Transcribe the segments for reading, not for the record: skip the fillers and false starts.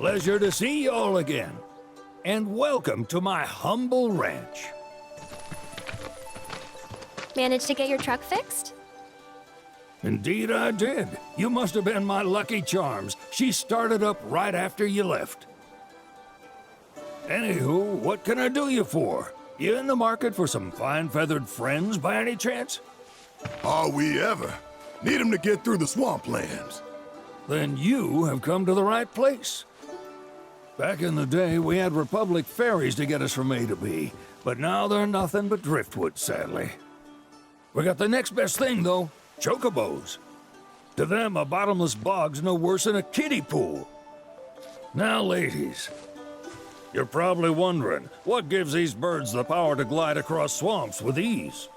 Pleasure to see y'all again. And welcome to my humble ranch. Managed to get your truck fixed? Indeed I did. You must have been my lucky charms. She started up right after you left. Anywho, what can I do you for? You in the market for some fine-feathered friends by any chance? Are we ever? Need 'em to get through the swamplands. Then you have come to the right place. Back in the day, we had Republic ferries to get us from A to B, but now they're nothing but driftwood, sadly. We got the next best thing, though, Chocobos. To them, a bottomless bog's no worse than a kiddie pool. Now, ladies, you're probably wondering, what gives these birds the power to glide across swamps with ease?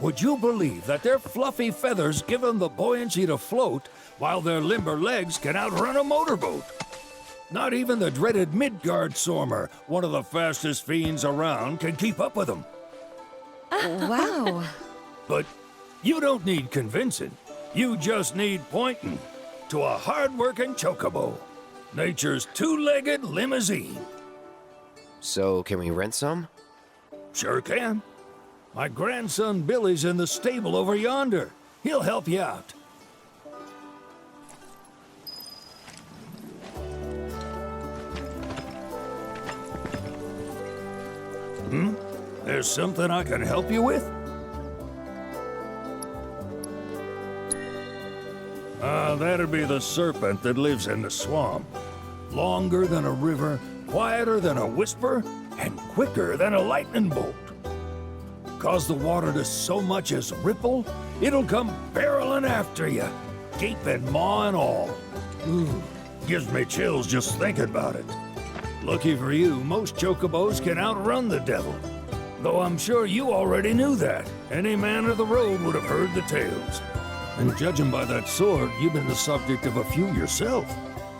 Would you believe that their fluffy feathers give them the buoyancy to float, while their limber legs can outrun a motorboat? Not even the dreaded Midgard Sormer, one of the fastest fiends around, can keep up with them. Wow. But you don't need convincing. You just need pointing to a hard-working chocobo. Nature's two-legged limousine. So, can we rent some? Sure can. My grandson Billy's in the stable over yonder. He'll help you out. There's something I can help you with? That'd be the serpent that lives in the swamp. Longer than a river, quieter than a whisper, and quicker than a lightning bolt. Cause the water to so much as ripple, it'll come barreling after you, gaping maw and all. Gives me chills just thinking about it. Lucky for you, most chocobos can outrun the devil. Though I'm sure you already knew that. Any man of the road would have heard the tales. And judging by that sword, you've been the subject of a few yourself.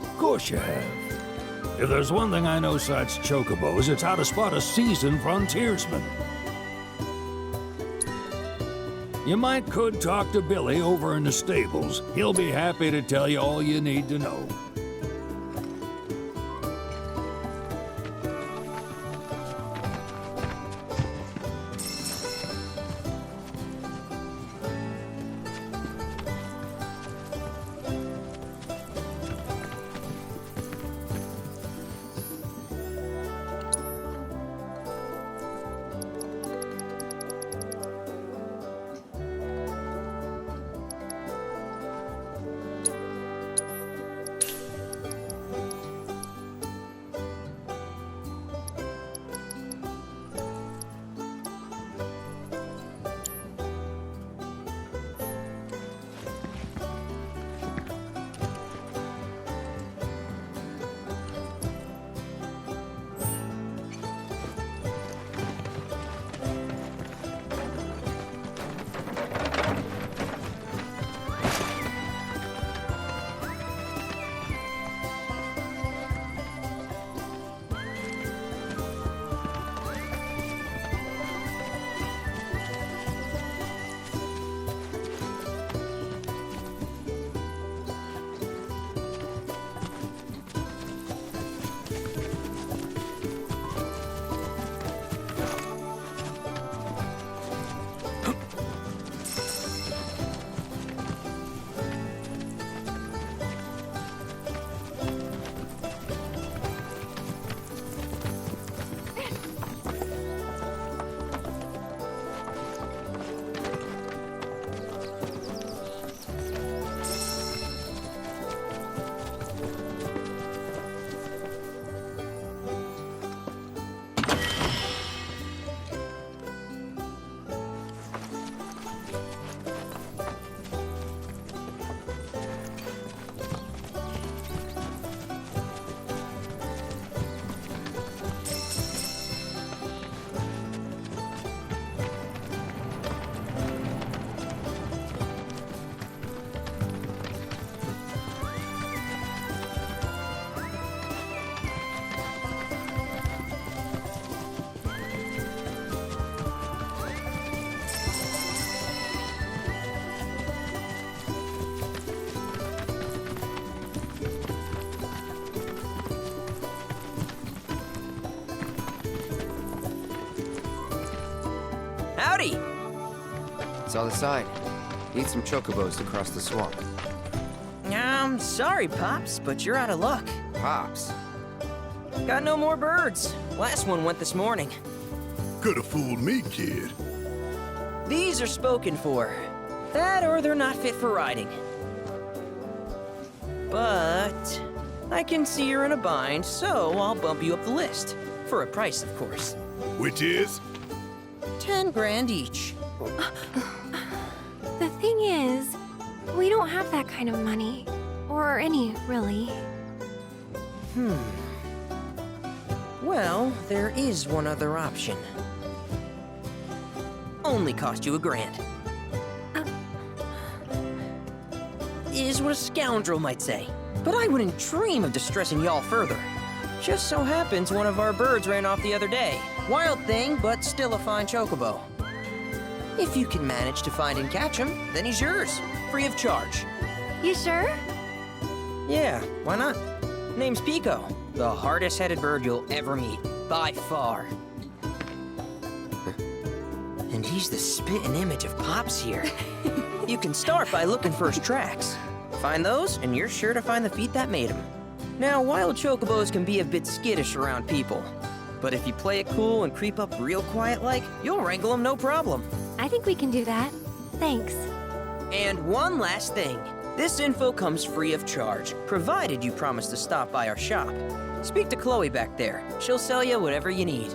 Of course you have. If there's one thing I know besides chocobos, it's how to spot a seasoned frontiersman. You could talk to Billy over in the stables. He'll be happy to tell you all you need to know. Saw the sign. Need some chocobos to cross the swamp. Sorry, Pops, but you're out of luck. Pops. Got no more birds. Last one went this morning. Could have fooled me, kid. These are spoken for. That or they're not fit for riding. But I can see you're in a bind, so I'll bump you up the list. For a price, of course. Which is? 10 grand each. The thing is, we don't have that kind of money. Or any, really. Well, there is one other option. Only cost you $1,000. Is what a scoundrel might say. But I wouldn't dream of distressing y'all further. Just so happens one of our birds ran off the other day. Wild thing, but still a fine chocobo. If you can manage to find and catch him, then he's yours, free of charge. You sure? Yeah, why not? Name's Pico, the hardest-headed bird you'll ever meet, by far. And he's the spitting image of Pops here. You can start by looking for his tracks. Find those, and you're sure to find the feet that made him. Now, wild chocobos can be a bit skittish around people. But if you play it cool and creep up real quiet-like, you'll wrangle them no problem. I think we can do that. Thanks. And one last thing. This info comes free of charge, provided you promise to stop by our shop. Speak to Chloe back there. She'll sell you whatever you need.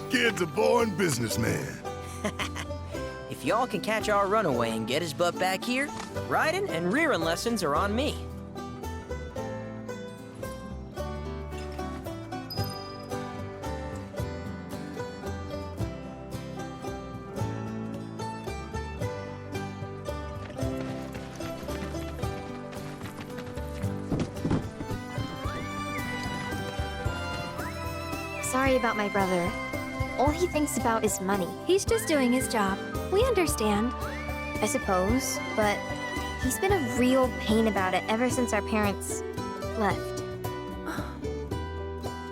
Kid's a born businessman. If y'all can catch our runaway and get his butt back here, riding and rearing lessons are on me. Sorry about my brother. All he thinks about is money. He's just doing his job. We understand. I suppose, but he's been a real pain about it ever since our parents left.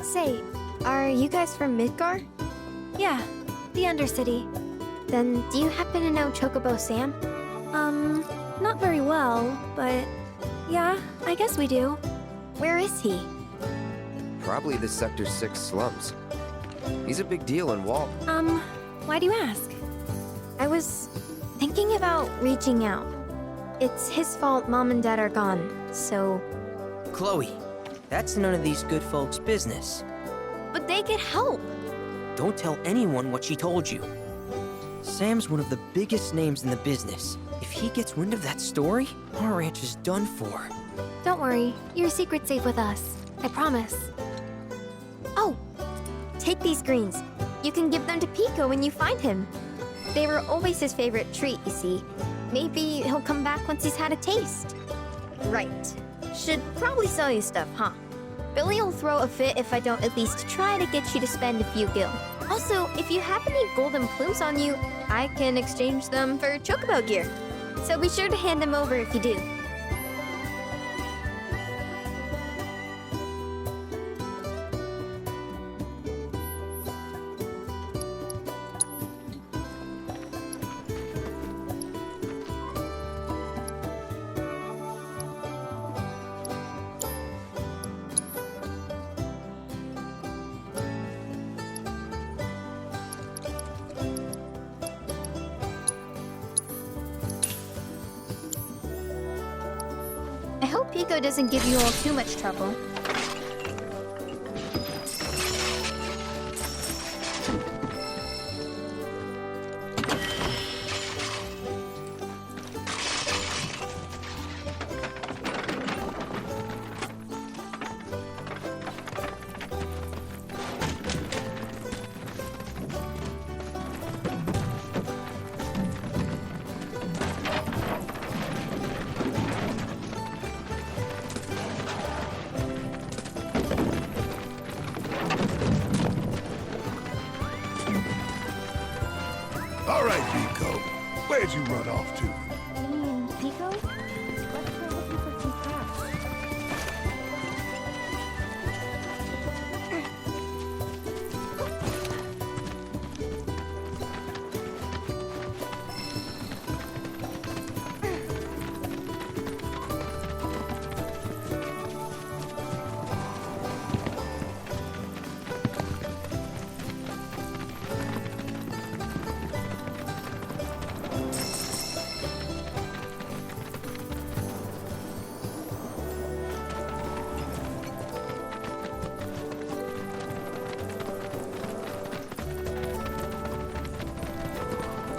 Say, are you guys from Midgar? Yeah, the Undercity. Then do you happen to know Chocobo Sam? Not very well, but yeah, I guess we do. Where is he? Probably the Sector 6 slums. He's a big deal in Wall. Why do you ask? I was thinking about reaching out. It's his fault Mom and Dad are gone, so... Chloe, that's none of these good folks' business. But they could help. Don't tell anyone what she told you. Sam's one of the biggest names in the business. If he gets wind of that story, our ranch is done for. Don't worry, your secret's safe with us. I promise. Oh, take these greens. You can give them to Pico when you find him. They were always his favorite treat, you see. Maybe he'll come back once he's had a taste. Right. Should probably sell you stuff, huh? Billy will throw a fit if I don't at least try to get you to spend a few gil. Also, if you have any golden plumes on you, I can exchange them for Chocobo gear. So be sure to hand them over if you do. I hope Pico doesn't give you all too much trouble. All right, Pico. Where'd you run off to? Pico? Let's go looking for some crabs.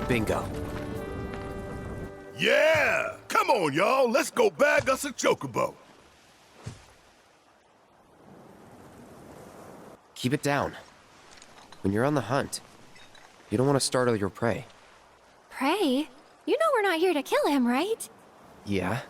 Bingo. Yeah! Come on, y'all. Let's go bag us a Chocobo. Keep it down. When you're on the hunt, you don't want to startle your prey. Pray? You know we're not here to kill him, right? Yeah?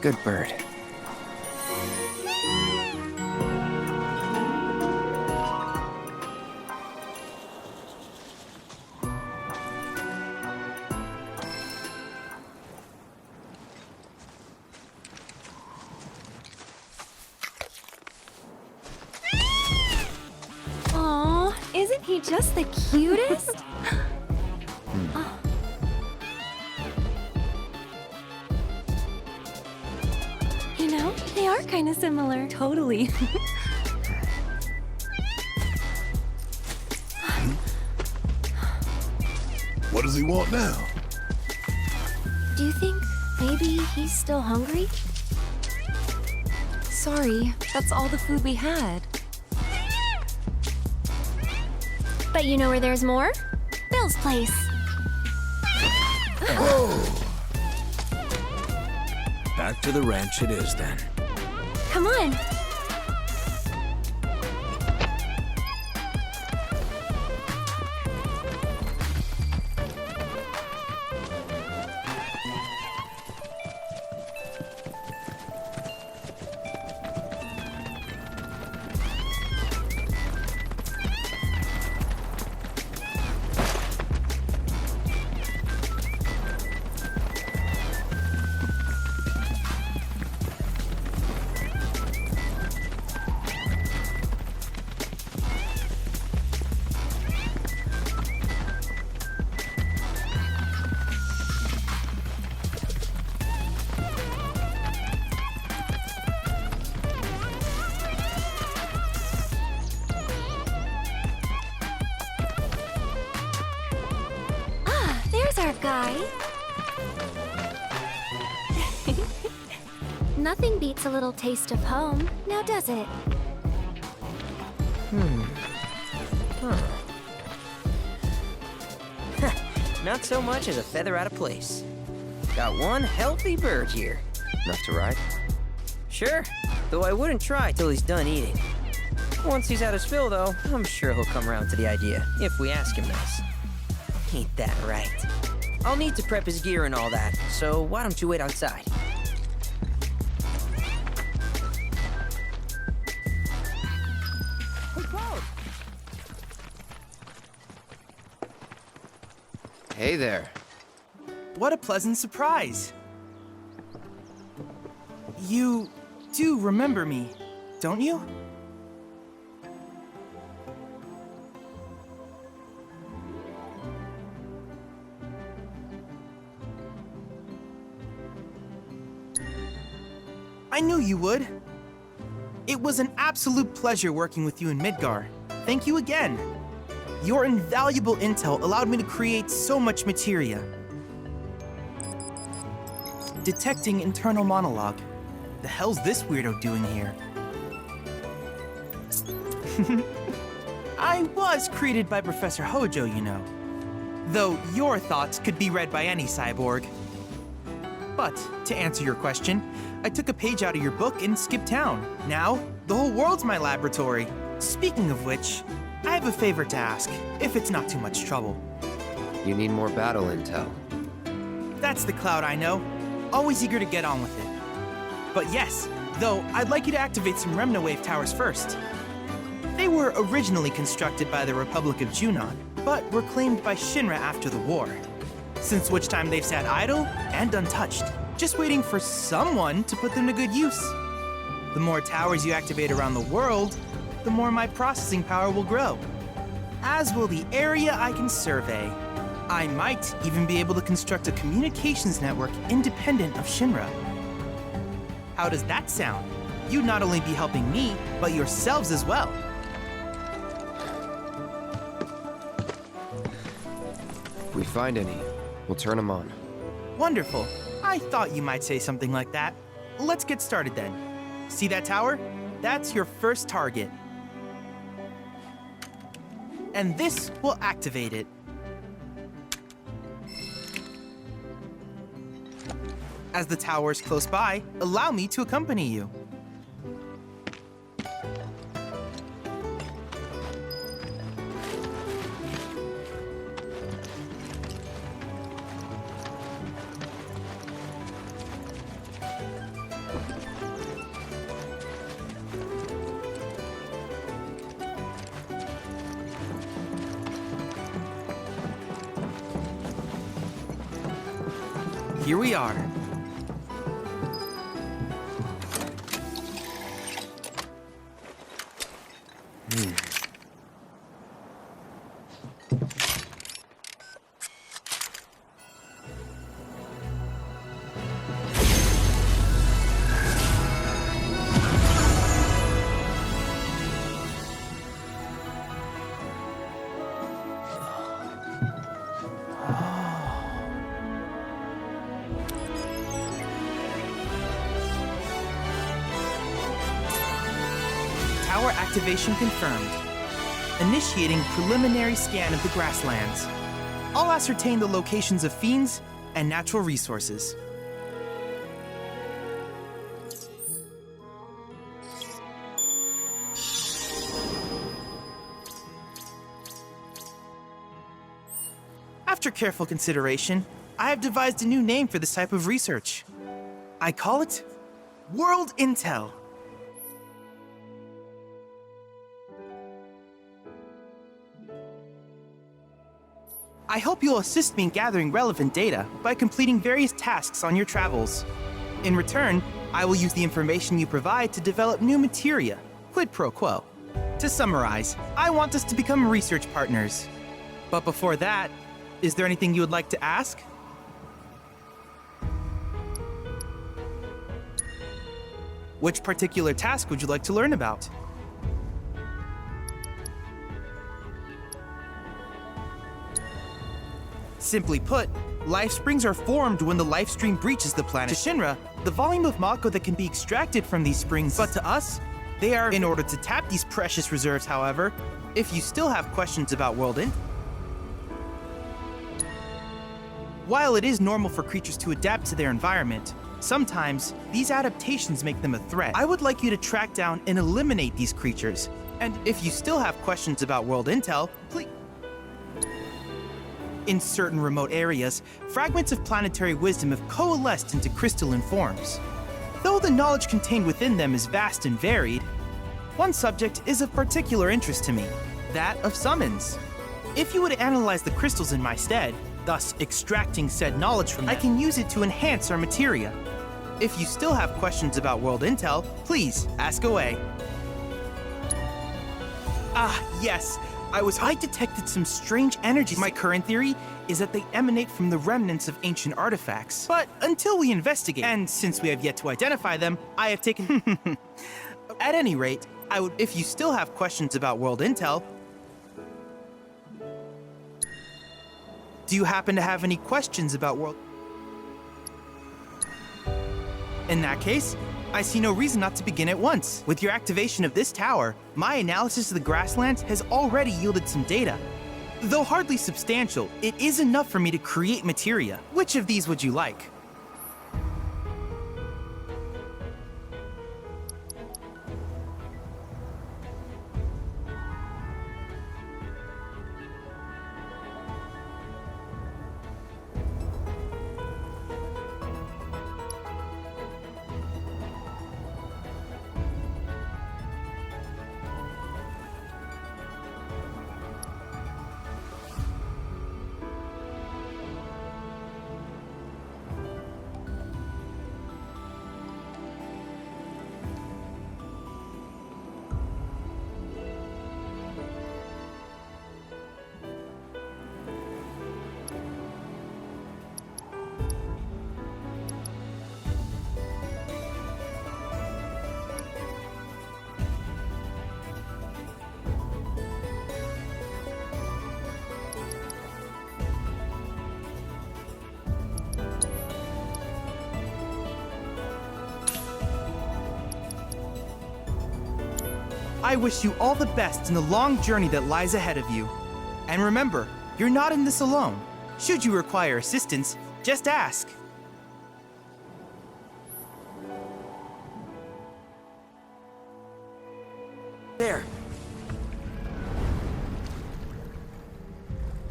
Good bird. Aw, isn't he just the cutest? You know, they are kind of similar. Totally. What does he want now? Do you think maybe he's still hungry? Sorry, that's all the food we had. But you know where there's more? Bill's place. Back to the ranch it is then. Come on. There's our guy. Nothing beats a little taste of home, now does it? Not so much as a feather out of place. Got one healthy bird here. Enough to ride? Sure, though I wouldn't try till he's done eating. Once he's had his fill, though, I'm sure he'll come around to the idea, if we ask him nice. Ain't that right? I'll need to prep his gear and all that, so why don't you wait outside? Hey there. What a pleasant surprise. You do remember me, don't you? I knew you would. It was an absolute pleasure working with you in Midgar. Thank you again. Your invaluable intel allowed me to create so much materia. Detecting internal monologue. The hell's this weirdo doing here? I was created by Professor Hojo, you know. Though your thoughts could be read by any cyborg. But, to answer your question, I took a page out of your book and skipped town. Now, the whole world's my laboratory. Speaking of which, I have a favor to ask, if it's not too much trouble. You need more battle intel. That's the Cloud I know. Always eager to get on with it. But yes, though, I'd like you to activate some Remna Wave towers first. They were originally constructed by the Republic of Junon, but were claimed by Shinra after the war. Since which time they've sat idle and untouched, just waiting for someone to put them to good use. The more towers you activate around the world, the more my processing power will grow. As will the area I can survey. I might even be able to construct a communications network independent of Shinra. How does that sound? You'd not only be helping me, but yourselves as well. If we find any, we'll turn them on. Wonderful. I thought you might say something like that. Let's get started then. See that tower? That's your first target. And this will activate it. As the tower is close by, allow me to accompany you. Here we are. Tower activation confirmed. Initiating preliminary scan of the grasslands. I'll ascertain the locations of fiends and natural resources. After careful consideration, I have devised a new name for this type of research. I call it World Intel. I hope you'll assist me in gathering relevant data by completing various tasks on your travels. In return, I will use the information you provide to develop new materia, quid pro quo. To summarize, I want us to become research partners. But before that, is there anything you would like to ask? Which particular task would you like to learn about? Simply put, life springs are formed when the life stream breaches the planet. To Shinra, the volume of Mako that can be extracted from these springs, but to us, they are in order to tap these precious reserves, however, if you still have questions about World Int. While it is normal for creatures to adapt to their environment, sometimes these adaptations make them a threat. I would like you to track down and eliminate these creatures. And if you still have questions about World Intel, please... In certain remote areas, fragments of planetary wisdom have coalesced into crystalline forms. Though the knowledge contained within them is vast and varied, one subject is of particular interest to me, that of summons. If you would analyze the crystals in my stead, thus extracting said knowledge from them, I can use it to enhance our materia. If you still have questions about world intel, please ask away. Ah, yes. I detected some strange energies. My current theory is that they emanate from the remnants of ancient artifacts. But until we investigate, and since we have yet to identify them, I have taken... At any rate, if you still have questions about world intel... Do you happen to have any questions about world... In that case, I see no reason not to begin at once. With your activation of this tower, my analysis of the grasslands has already yielded some data. Though hardly substantial, it is enough for me to create materia. Which of these would you like? I wish you all the best in the long journey that lies ahead of you. And remember, you're not in this alone. Should you require assistance, just ask. There!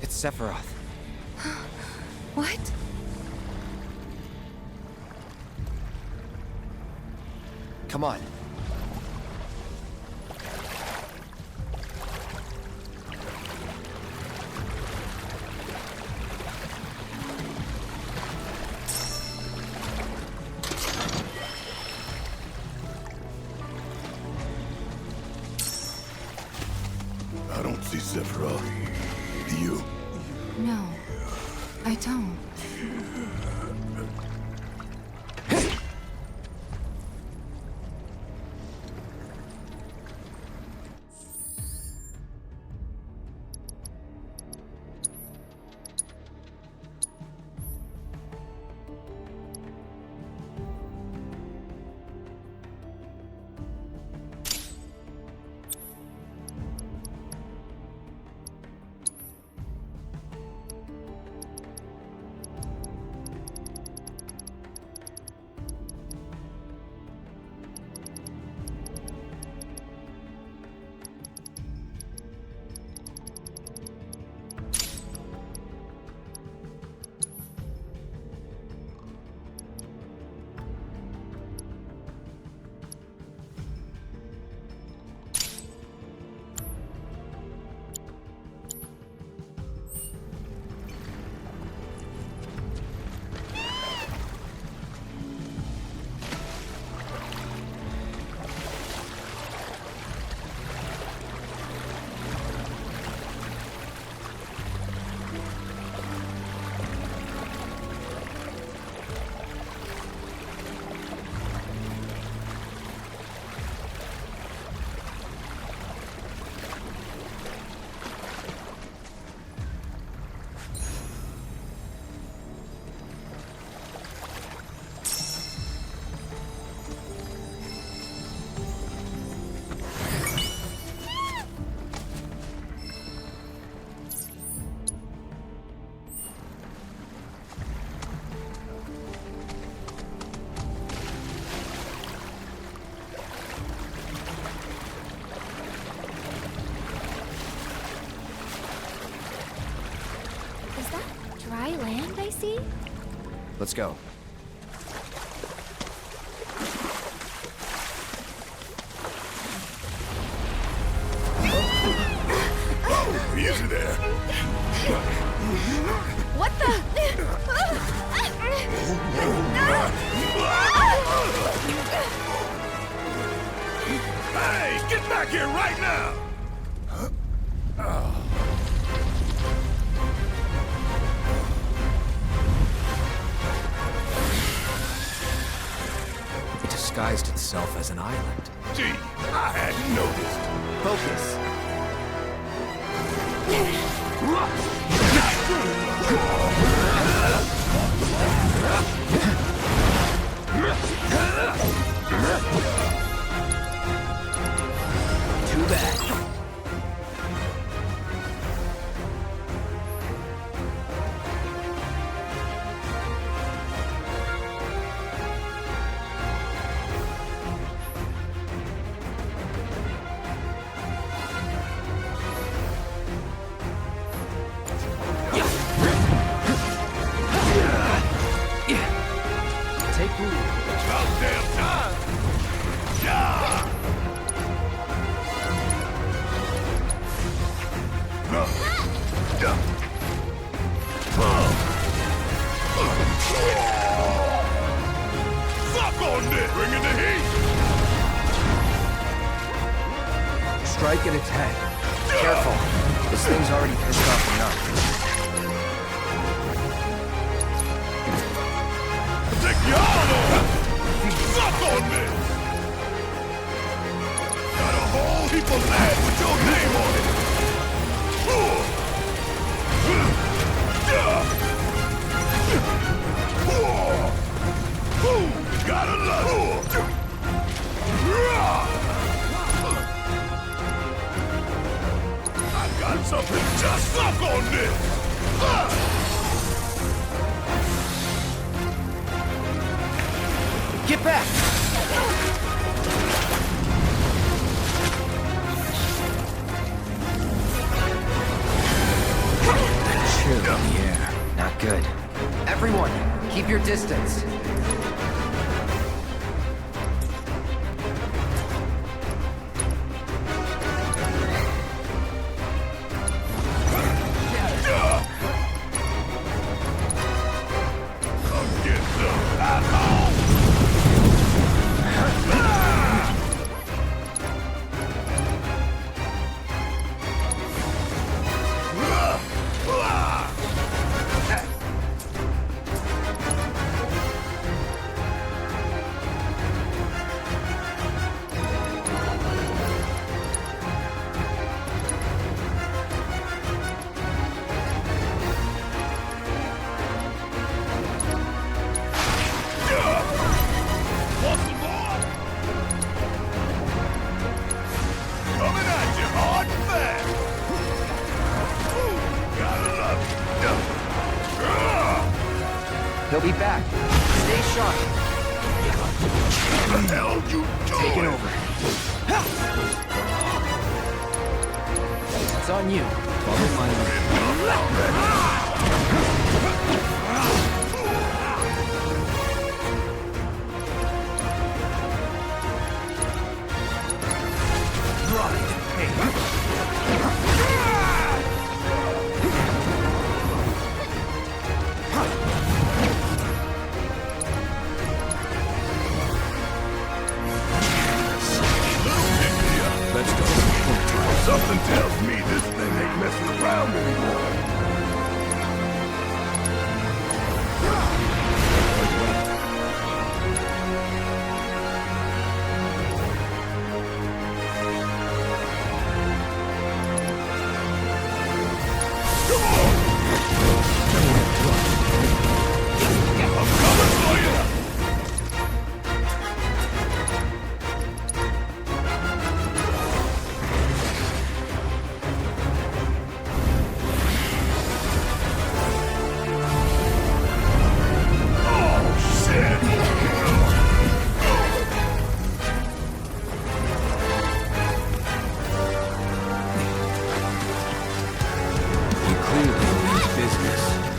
It's Sephiroth. What? Come on. I don't see Sephiroth. Do you? No, I don't. Dry land, I see? Let's go. Easy there. What the? Hey, get back here right now! It disguised itself as an island. Gee, I hadn't noticed. Focus. Too bad. Take root. About damn time! Yeah! Suck on this! Bringing the heat! Strike at its head. Careful. This thing's already pissed off enough. Take your arm on! Suck on this! Got a whole heap of land with your name on it! Gotta love it! I got something just suck on this! Get back! Chill in the air. Not good. Everyone, keep your distance. Get some alcohol! Want some more? Coming at you hard and fast! Gotta love it! He'll be back. Stay sharp. What the hell you doing? Take it over. It's on you. Follow my lead. Let's go. Something tells me this thing ain't messing around anymore. Come on! I'm coming for you!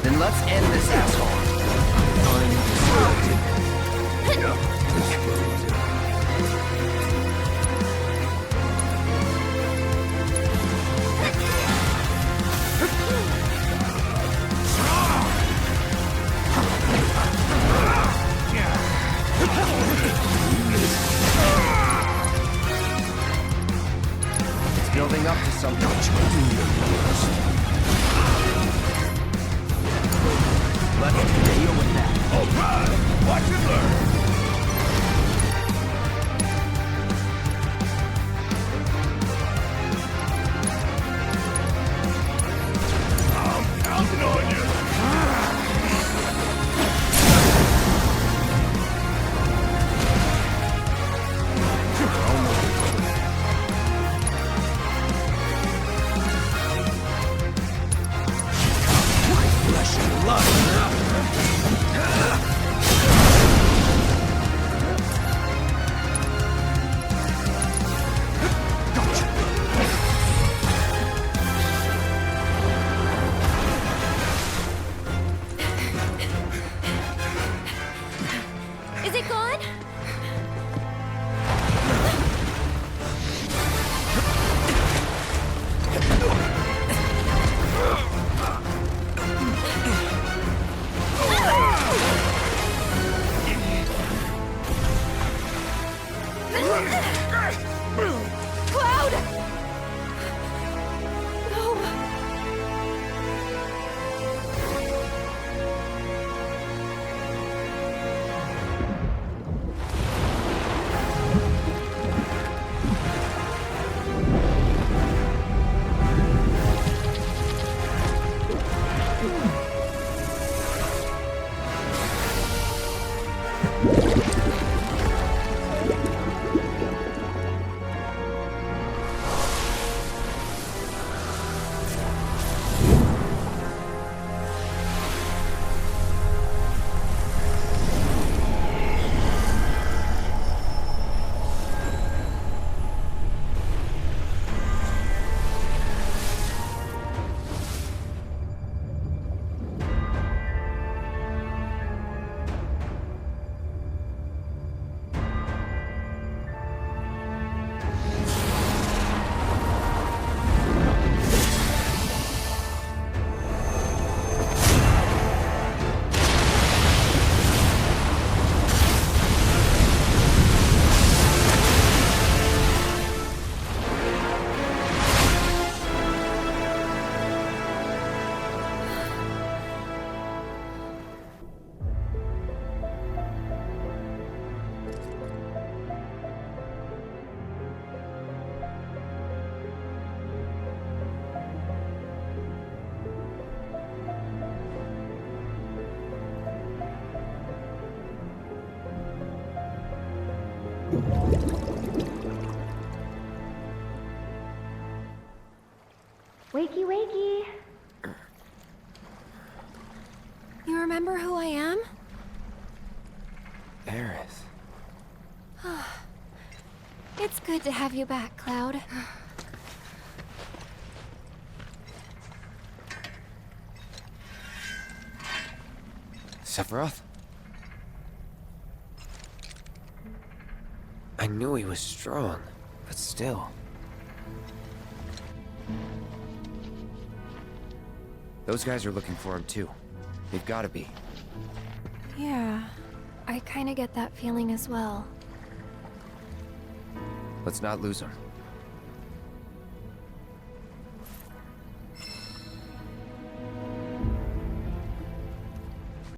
Then let's end this asshole. building up to something. Let's deal with that. All right, watch and learn. I'm counting on you. Flesh and blood. Is it gone? Cloud! No. Wakey, wakey. You remember who I am? Aerith. It's good to have you back, Cloud. Sephiroth? I knew he was strong, but still. Those guys are looking for him too. They've gotta be. Yeah, I kinda get that feeling as well. Let's not lose him.